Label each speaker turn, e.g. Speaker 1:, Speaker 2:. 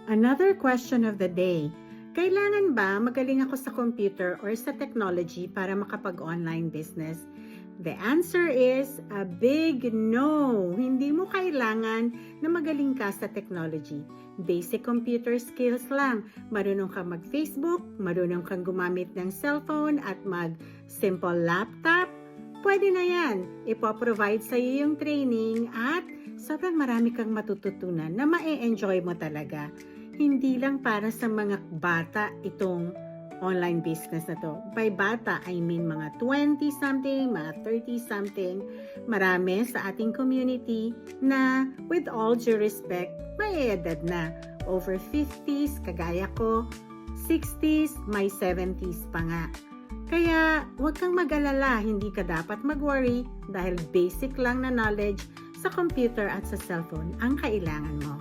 Speaker 1: Another question of the day. Kailangan ba magaling ako sa computer or sa technology para makapag-online business? The answer is a big no. Hindi mo kailangan na magaling ka sa technology. Basic computer skills lang. Marunong kang mag-Facebook, marunong kang gumamit ng cellphone at mag-simple laptop. Pwede na yan. Ipoprovide sa iyo yung training at sobrang marami kang matututunan na ma-enjoy mo talaga. Hindi lang para sa mga bata itong online business na to. By bata, I mean mga 20-something, mga 30-something. Marami sa ating community na with all due respect, may edad na. Over 50s, kagaya ko, 60s, may 70s pa nga. Kaya huwag kang mag-alala, hindi ka dapat mag-worry dahil basic lang na knowledge sa computer at sa cellphone ang kailangan mo.